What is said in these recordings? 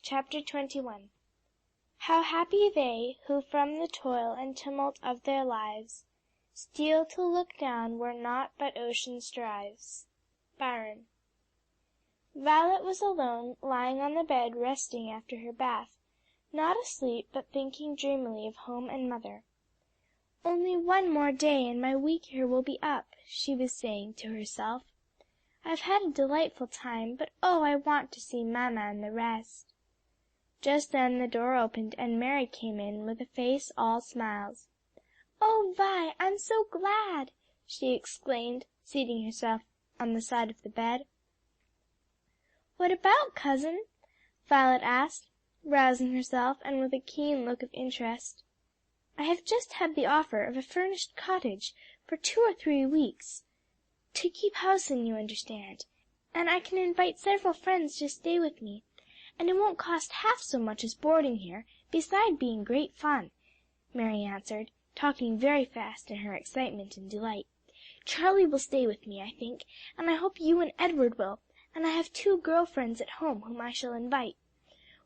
Chapter 21. How happy they who from the toil and tumult of their lives steal to look down where naught but ocean strives. Byron. Violet was alone, lying on the bed resting after her bath, not asleep but thinking dreamily of home and mother. "Only one more day and my week here will be up," she was saying to herself. "I've had a delightful time, but oh, I want to see mamma and the rest." Just then the door opened and Mary came in with a face all smiles. "Oh, Vi, I'm so glad!" she exclaimed, seating herself on the side of the bed. "What about, cousin?" Violet asked, rousing herself and with a keen look of interest. "I have just had the offer of a furnished cottage for 2 or 3 weeks, to keep house in, you understand, and I can invite several friends to stay with me, and it won't cost half so much as boarding here, beside being great fun," Mary answered, talking very fast in her excitement and delight. "Charlie will stay with me, I think, and I hope you and Edward will, and I have 2 girl friends at home whom I shall invite.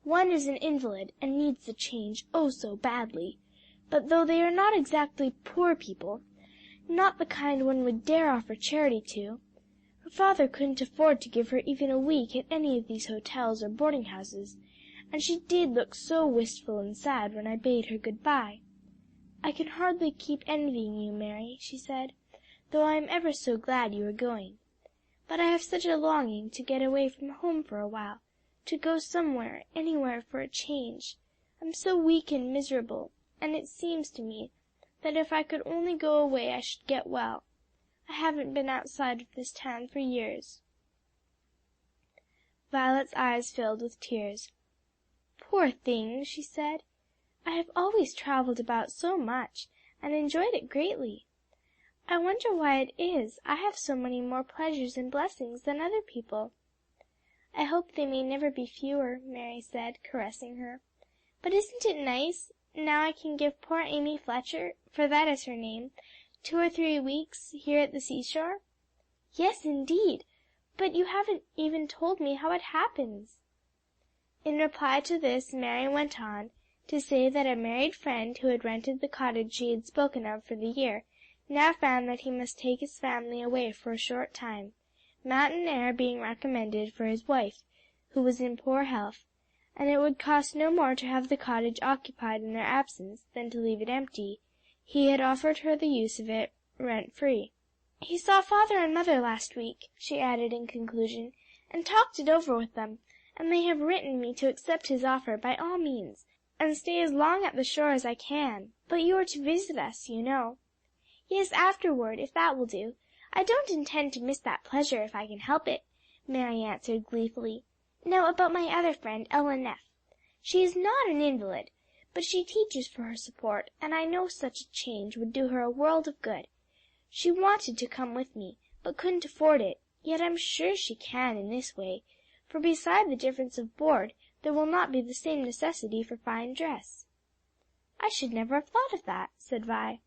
One is an invalid, and needs the change, oh so badly, but though they are not exactly poor people, not the kind one would dare offer charity to. Her father couldn't afford to give her even a week at any of these hotels or boarding houses, and she did look so wistful and sad when I bade her good bye. 'I can hardly keep envying you, Mary,' she said, 'though I am ever so glad you are going. But I have such a longing to get away from home for a while, to go somewhere, anywhere for a change. I'm so weak and miserable, and it seems to me that if I could only go away I should get well. I haven't been outside of this town for years.'" Violet's eyes filled with tears. "Poor thing," she said. "I have always traveled about so much, and enjoyed it greatly. I wonder why it is I have so many more pleasures and blessings than other people." "I hope they may never be fewer," Mary said, caressing her. "But isn't it nice, now I can give poor Amy Fletcher, for that is her name, 2 or 3 weeks here at the seashore?" "Yes, indeed! But you haven't even told me how it happens." In reply to this Mary went on to say that a married friend who had rented the cottage she had spoken of for the year, now found that he must take his family away for a short time, mountain air being recommended for his wife, who was in poor health, and it would cost no more to have the cottage occupied in their absence than to leave it empty. He had offered her the use of it rent free. "He saw father and mother last week," she added in conclusion, "and talked it over with them, and they have written me to accept his offer by all means, and stay as long at the shore as I can. But you are to visit us, you know." "Yes, afterward, if that will do. I don't intend to miss that pleasure if I can help it," Mary answered gleefully. "Now about my other friend, Ella Neff. She is not an invalid, but she teaches for her support, and I know such a change would do her a world of good. She wanted to come with me, but couldn't afford it, yet I'm sure she can in this way, for beside the difference of board there will not be the same necessity for fine dress." "I should never have thought of that," said Vi.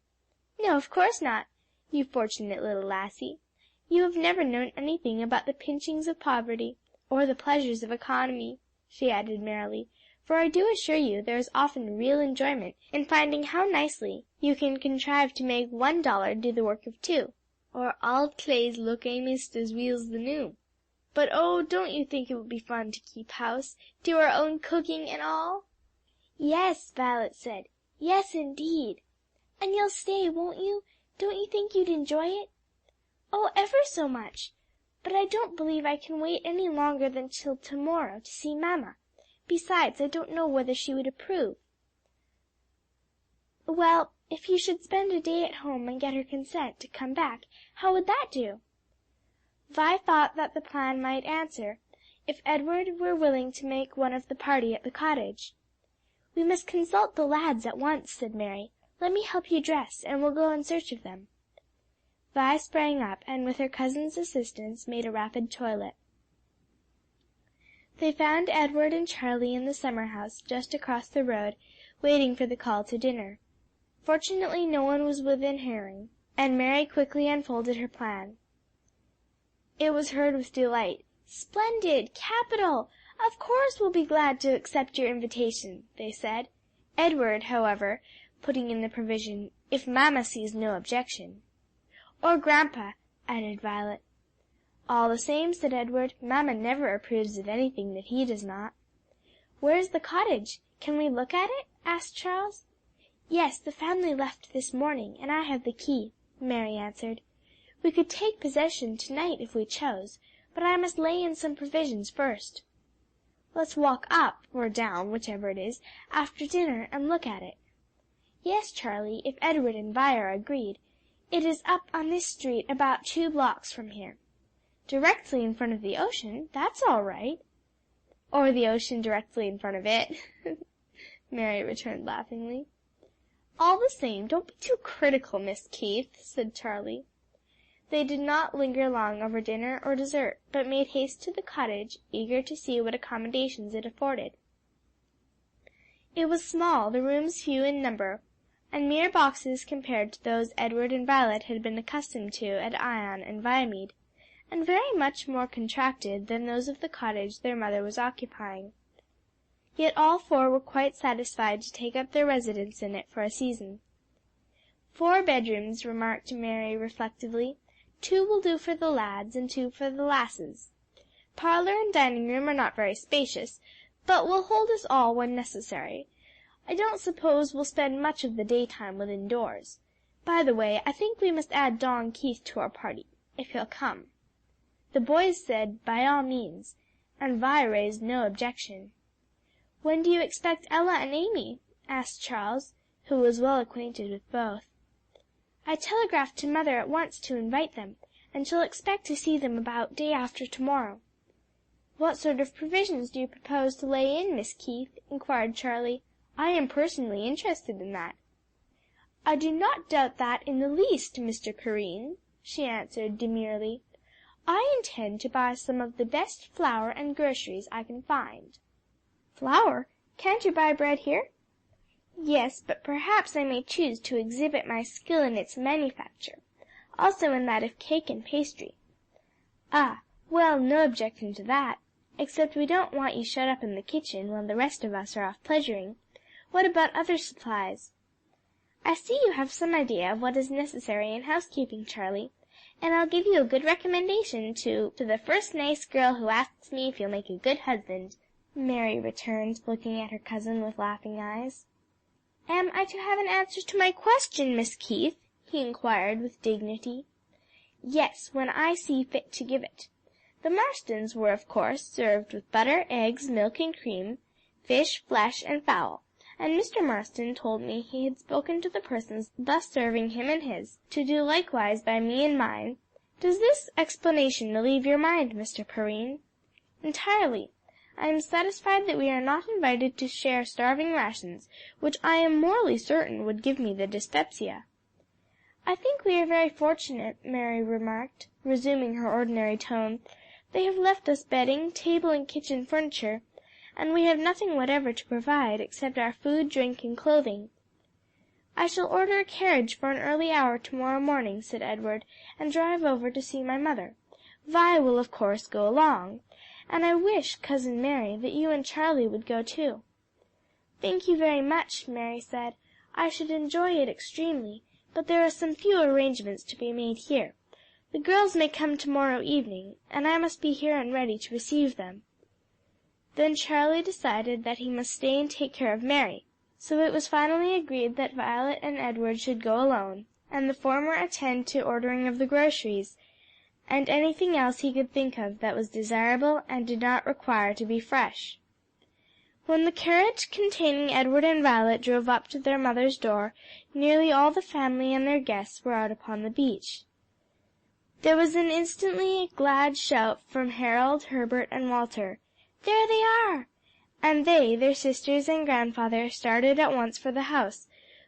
"No, of course not, you fortunate little lassie. You have never known anything about the pinchings of poverty, or the pleasures of economy," she added merrily, "for I do assure you there is often real enjoyment in finding how nicely you can contrive to make $1 do the work of 2, or auld claes look amaist as weel's the new. But oh, don't you think it would be fun to keep house, do our own cooking and all?" "Yes," Violet said, "yes, indeed." "And you'll stay, won't you? Don't you think you'd enjoy it?" "Oh, ever so much! But I don't believe I can wait any longer than till tomorrow to see mamma. Besides, I don't know whether she would approve." "Well, if you should spend a day at home and get her consent to come back, how would that do?" Vi thought that the plan might answer, if Edward were willing to make one of the party at the cottage. "We must consult the lads at once," said Mary. "Let me help you dress, and we'll go in search of them." Vi sprang up, and with her cousin's assistance made a rapid toilet. They found Edward and Charlie in the summer house just across the road, waiting for the call to dinner. Fortunately no one was within hearing, and Mary quickly unfolded her plan. It was heard with delight. "Splendid! Capital! "Of course we'll be glad to accept your invitation," they said. Edward, however, putting in the provision, "if mamma sees no objection." "Or grandpa," added Violet. "All the same," said Edward, "mamma never approves of anything that he does not." "Where is the cottage? Can we look at it?" asked Charles. "Yes, the family left this morning, and I have the key," Mary answered. "We could take possession to night if we chose, but I must lay in some provisions first." "Let's walk up, or down, whichever it is, after dinner, and look at it." "Yes, Charlie, if Edward and Vi are agreed. It is up on this street about 2 blocks from here." "Directly in front of the ocean? That's all right." "Or the ocean directly in front of it," Mary returned laughingly. "All the same, don't be too critical, Miss Keith," said Charlie. They did not linger long over dinner or dessert, but made haste to the cottage, eager to see what accommodations it afforded. It was small, the rooms few in number, and mere boxes compared to those Edward and Violet had been accustomed to at Ion and Viamede, and very much more contracted than those of the cottage their mother was occupying. Yet all four were quite satisfied to take up their residence in it for a season. "4 bedrooms," remarked Mary reflectively. "2 will do for the lads, and 2 for the lasses. Parlor and dining room are not very spacious, but will hold us all when necessary. I don't suppose we'll spend much of the daytime within doors. By the way, I think we must add Don Keith to our party, if he'll come." The boys said, "By all means," and Vi raised no objection. "When do you expect Ella and Amy?" asked Charles, who was well acquainted with both. "I telegraphed to mother at once to invite them, and shall expect to see them about day after tomorrow." "What sort of provisions do you propose to lay in, Miss Keith?" inquired Charlie. "I am personally interested in that." "I do not doubt that in the least, Mr. Perrine," she answered demurely. "I intend to buy some of the best flour and groceries I can find." "Flour? Can't you buy bread here?" "Yes, but perhaps I may choose to exhibit my skill in its manufacture, also in that of cake and pastry." "Ah, well, no objection to that, except we don't want you shut up in the kitchen while the rest of us are off pleasuring. What about other supplies?" "I see you have some idea of what is necessary in housekeeping, Charlie, and I'll give you a good recommendation to the first nice girl who asks me if you'll make a good husband," Mary returned, looking at her cousin with laughing eyes. "Am I to have an answer to my question, Miss Keith?" he inquired with dignity. "Yes, when I see fit to give it. The Marstons were, of course, served with butter, eggs, milk and cream, fish, flesh, and fowl, and Mr. Marston told me he had spoken to the persons thus serving him and his, to do likewise by me and mine. Does this explanation relieve your mind, Mr. Perrine?" "Entirely. I am satisfied that we are not invited to share starving rations, which I am morally certain would give me the dyspepsia." "I think we are very fortunate," Mary remarked, resuming her ordinary tone. "They have left us bedding, table and kitchen furniture, and we have nothing whatever to provide except our food, drink and clothing." "I shall order a carriage for an early hour tomorrow morning," said Edward, "and drive over to see my mother. Vi will of course go along, and I wish, Cousin Mary, that you and Charlie would go too." "Thank you very much," Mary said. "I should enjoy it extremely, but there are some few arrangements to be made here. The girls may come tomorrow evening, and I must be here and ready to receive them." Then Charlie decided that he must stay and take care of Mary, so it was finally agreed that Violet and Edward should go alone, and the former attend to ordering of the groceries, and anything else he could think of that was desirable and did not require to be fresh. When the carriage containing Edward and Violet drove up to their mother's door, nearly all the family and their guests were out upon the beach. There was an instantly glad shout from Harold, Herbert, and Walter. "There they are!" And they, their sisters and grandfather, started at once for the house,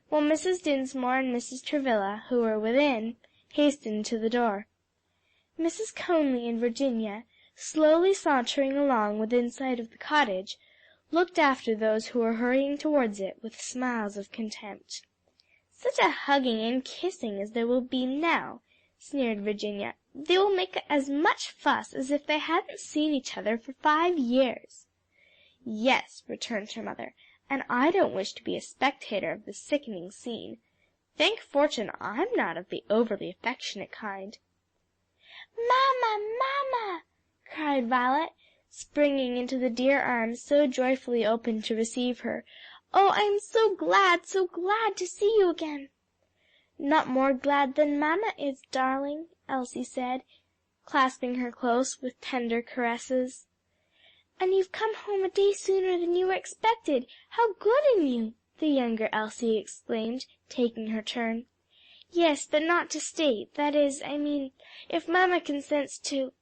while Mrs. Dinsmore and Mrs. Travilla, who were within, hastened to the door. Mrs. Conly and Virginia, slowly sauntering along within sight of the cottage, looked after those who were hurrying towards it with smiles of contempt. "Such a hugging and kissing as there will be now," sneered Virginia. "They will make as much fuss as if they hadn't seen each other for 5 years." "Yes," returned her mother, "and I don't wish to be a spectator of the sickening scene. Thank fortune I'm not of the overly affectionate kind." "Mamma, mamma!" cried Violet, springing into the dear arms so joyfully opened to receive her. "Oh, I am so glad to see you again!" "Not more glad than mamma is, darling," Elsie said, clasping her close with tender caresses. "And you've come home a day sooner than you were expected. How good in you!" the younger Elsie exclaimed, taking her turn. "Yes, but not to stay; that is, I mean, if mamma consents to—"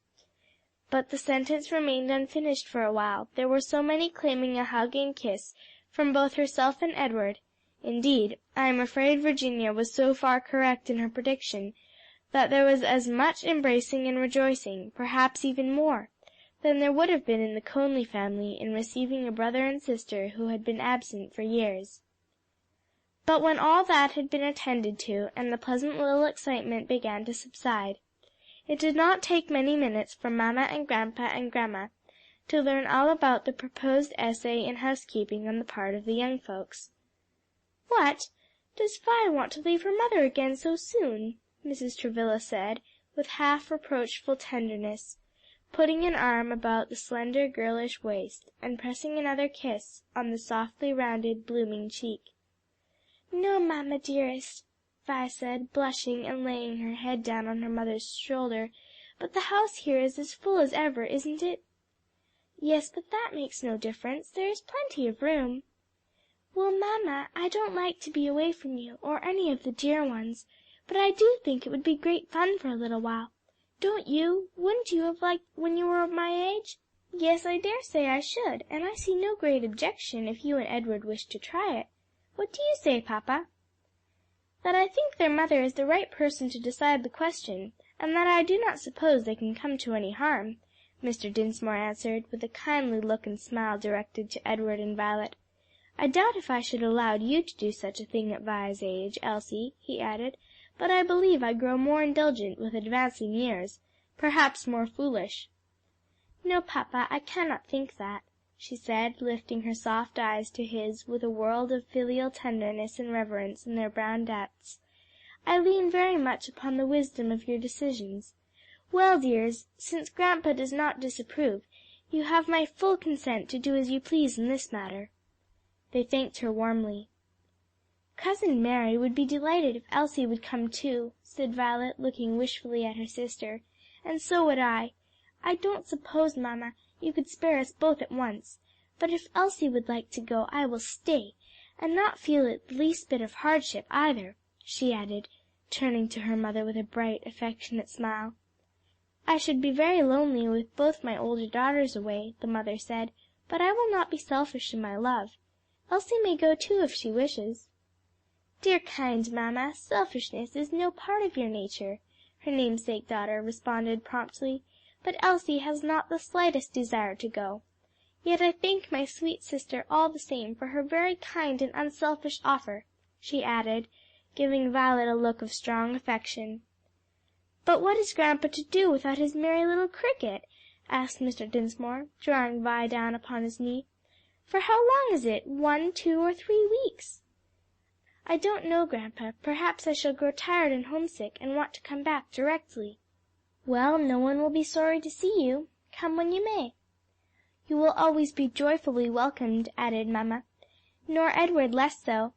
But the sentence remained unfinished for a while, there were so many claiming a hug and kiss from both herself and Edward. Indeed, I am afraid Virginia was so far correct in her prediction that there was as much embracing and rejoicing, perhaps even more, than there would have been in the Conly family in receiving a brother and sister who had been absent for years. But when all that had been attended to, and the pleasant little excitement began to subside, it did not take many minutes for mamma and grandpa and grandma to learn all about the proposed essay in housekeeping on the part of the young folks. "What! Does Vi want to leave her mother again so soon?" Mrs. Travilla said, with half reproachful tenderness, putting an arm about the slender girlish waist, and pressing another kiss on the softly rounded, blooming cheek. "No, mamma dearest," Vi said, blushing and laying her head down on her mother's shoulder, "but the house here is as full as ever, isn't it?" "Yes, but that makes no difference; there is plenty of room." "Well, mamma, I don't like to be away from you, or any of the dear ones, but I do think it would be great fun for a little while. Don't you? Wouldn't you have liked when you were my age?" "Yes, I dare say I should, and I see no great objection if you and Edward wish to try it. What do you say, papa?" "That I think their mother is the right person to decide the question, and that I do not suppose they can come to any harm," Mr. Dinsmore answered, with a kindly look and smile directed to Edward and Violet. "I doubt if I should allow you to do such a thing at Vi's age, Elsie," he added, "but I believe I grow more indulgent with advancing years, perhaps more foolish." "No, papa, I cannot think that," she said, lifting her soft eyes to his with a world of filial tenderness and reverence in their brown depths. "I lean very much upon the wisdom of your decisions. Well, dears, since grandpa does not disapprove, you have my full consent to do as you please in this matter." They thanked her warmly. "Cousin Mary would be delighted if Elsie would come too," said Violet, looking wishfully at her sister, "and so would I. I don't suppose, mamma, you could spare us both at once, but if Elsie would like to go, I will stay, and not feel it the least bit of hardship either," she added, turning to her mother with a bright, affectionate smile. "I should be very lonely with both my older daughters away," the mother said, "but I will not be selfish in my love. Elsie may go too if she wishes." "Dear kind mamma, selfishness is no part of your nature," her namesake daughter responded promptly, "but Elsie has not the slightest desire to go. Yet I thank my sweet sister all the same for her very kind and unselfish offer," she added, giving Violet a look of strong affection. "But what is grandpa to do without his merry little cricket?" asked Mr. Dinsmore, drawing Vi down upon his knee. "For how long is it? 1, 2, or 3 weeks?" "I don't know, grandpa; perhaps I shall grow tired and homesick, and want to come back directly." "Well, no one will be sorry to see you. Come when you may." "You will always be joyfully welcomed," added mamma, "nor Edward less so.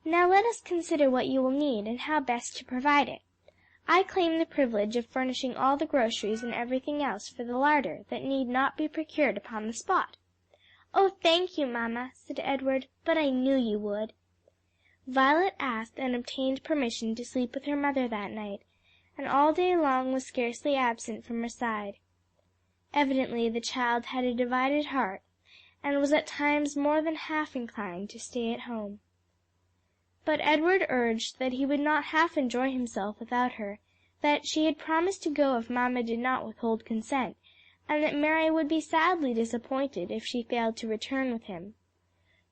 Now let us consider what you will need, and how best to provide it. I claim the privilege of furnishing all the groceries and everything else for the larder that need not be procured upon the spot." "Oh, thank you, mamma," said Edward, "but I knew you would." Violet asked and obtained permission to sleep with her mother that night, and all day long was scarcely absent from her side. Evidently the child had a divided heart, and was at times more than half inclined to stay at home. But Edward urged that he would not half enjoy himself without her, that she had promised to go if mamma did not withhold consent, and that Mary would be sadly disappointed if she failed to return with him.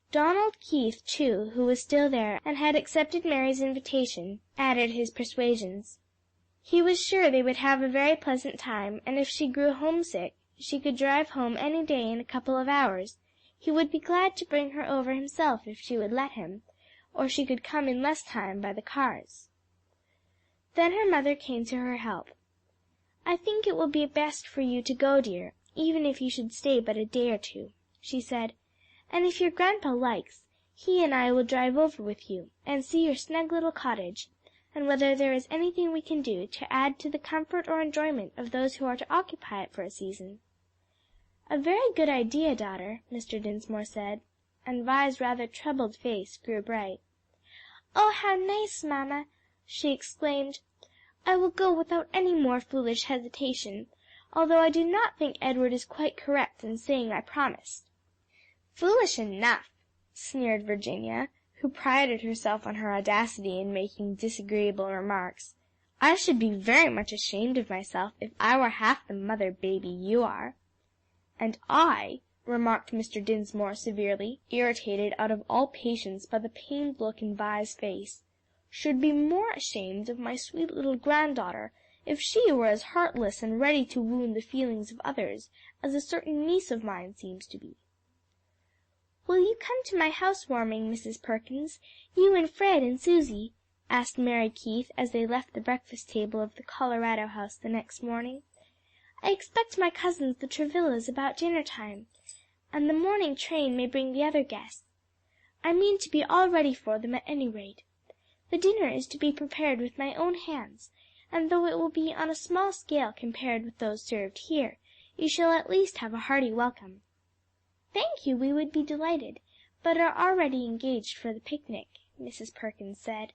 Donald Keith, too, who was still there and had accepted Mary's invitation, added his persuasions. He was sure they would have a very pleasant time, and if she grew homesick she could drive home any day in a couple of hours, He would be glad to bring her over himself if she would let him, or she could come in less time by the cars. Then her mother came to her help. "I think it will be best for you to go, dear, even if you should stay but a day or two," she said, "and if your grandpa likes, he and I will drive over with you, and see your snug little cottage, and whether there is anything we can do to add to the comfort or enjoyment of those who are to occupy it for a season." "A very good idea, daughter," Mr. Dinsmore said, and Vi's rather troubled face grew bright. "Oh, how nice, mamma!" she exclaimed. "I will go without any more foolish hesitation, although I do not think Edward is quite correct in saying I promised." "Foolish enough!" sneered Virginia, who prided herself on her audacity in making disagreeable remarks. "I should be very much ashamed of myself if I were half the mother baby you are." "And I," remarked Mr. Dinsmore severely, irritated out of all patience by the pained look in Vi's face, "should be more ashamed of my sweet little granddaughter if she were as heartless and ready to wound the feelings of others as a certain niece of mine seems to be." "Will you come to my housewarming, Mrs. Perkins, you and Fred and Susie?" asked Mary Keith as they left the breakfast table of the Colorado House the next morning. "I expect my cousins the Travillas about dinner time, and the morning train may bring the other guests. I mean to be all ready for them at any rate. The dinner is to be prepared with my own hands, and though it will be on a small scale compared with those served here, you shall at least have a hearty welcome." "Thank you, we would be delighted, but are already engaged for the picnic," Mrs. Perkins said.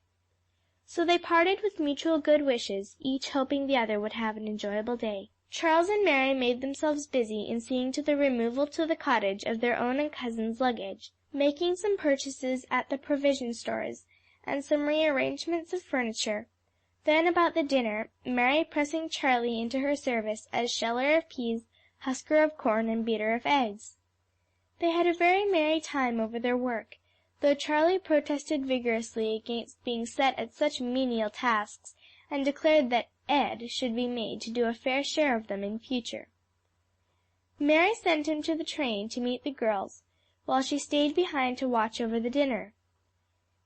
So they parted with mutual good wishes, each hoping the other would have an enjoyable day. Charles and Mary made themselves busy in seeing to the removal to the cottage of their own and cousins' luggage, making some purchases at the provision stores, and some rearrangements of furniture. Then about the dinner, Mary pressing Charlie into her service as sheller of peas, husker of corn, and beater of eggs. They had a very merry time over their work, though Charlie protested vigorously against being set at such menial tasks, and declared that Ed should be made to do a fair share of them in future. Mary sent him to the train to meet the girls, while she stayed behind to watch over the dinner.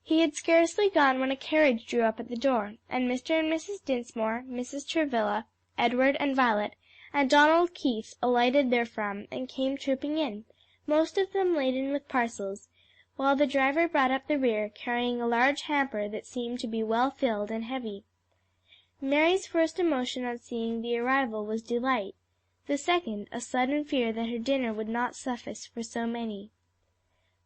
He had scarcely gone when a carriage drew up at the door, and Mr. and Mrs. Dinsmore, Mrs. Travilla, Edward and Violet, and Donald Keith alighted therefrom and came trooping in, most of them laden with parcels, while the driver brought up the rear, carrying a large hamper that seemed to be well filled and heavy. Mary's first emotion on seeing the arrival was delight; the second, a sudden fear that her dinner would not suffice for so many.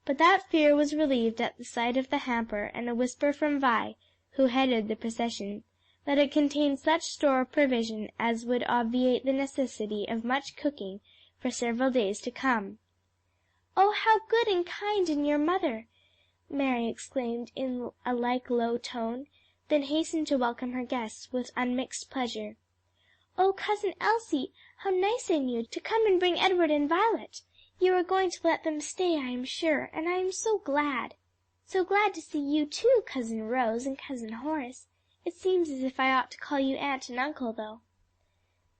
But that fear was relieved at the sight of the hamper and a whisper from Vi, who headed the procession, that it contained such store of provision as would obviate the necessity of much cooking for several days to come. "Oh, how good and kind in your mother!" Mary exclaimed in a like low tone, then hastened to welcome her guests with unmixed pleasure. "Oh, Cousin Elsie, how nice in you to come and bring Edward and Violet! You are going to let them stay, I am sure, and I am so glad. So glad to see you too, Cousin Rose and Cousin Horace. It seems as if I ought to call you aunt and uncle, though."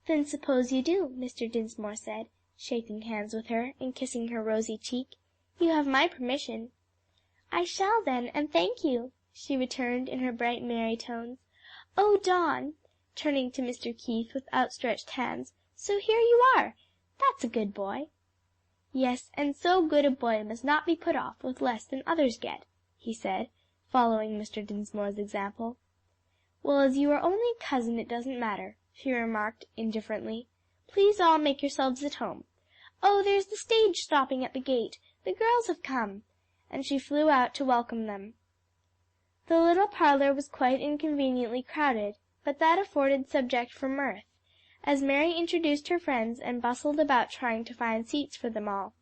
"Then suppose you do," Mr. Dinsmore said, shaking hands with her and kissing her rosy cheek. "You have my permission." "I shall then, and thank you," she returned in her bright merry tones. "Oh, Don," turning to Mr. Keith with outstretched hands, "so here you are! That's a good boy." "Yes, and so good a boy must not be put off with less than others get," he said, following Mr. Dinsmore's example. "Well, as you are only a cousin it doesn't matter," she remarked indifferently. "Please all make yourselves at home. Oh, there's the stage stopping at the gate! The girls have come!" and she flew out to welcome them. The little parlor was quite inconveniently crowded, but that afforded subject for mirth, as Mary introduced her friends and bustled about trying to find seats for them all.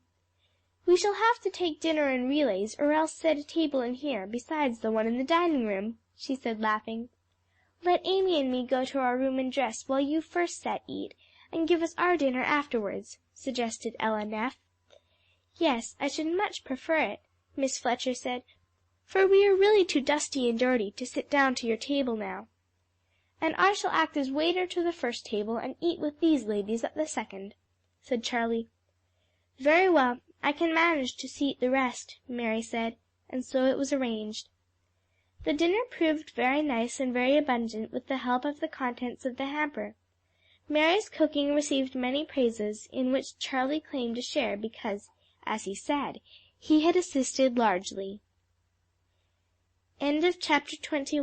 "We shall have to take dinner in relays, or else set a table in here, besides the one in the dining room," she said, laughing. "Let Amy and me go to our room and dress while you first set eat, and give us our dinner afterwards," suggested Ella Neff. "Yes, I should much prefer it," Miss Fletcher said, "for we are really too dusty and dirty to sit down to your table now." "And I shall act as waiter to the first table and eat with these ladies at the second," said Charlie. "Very well, "I can manage to seat the rest," Mary said, and so it was arranged. The dinner proved very nice and very abundant with the help of the contents of the hamper. Mary's cooking received many praises, in which Charlie claimed a share because, as he said, he had assisted largely. CHAPter 22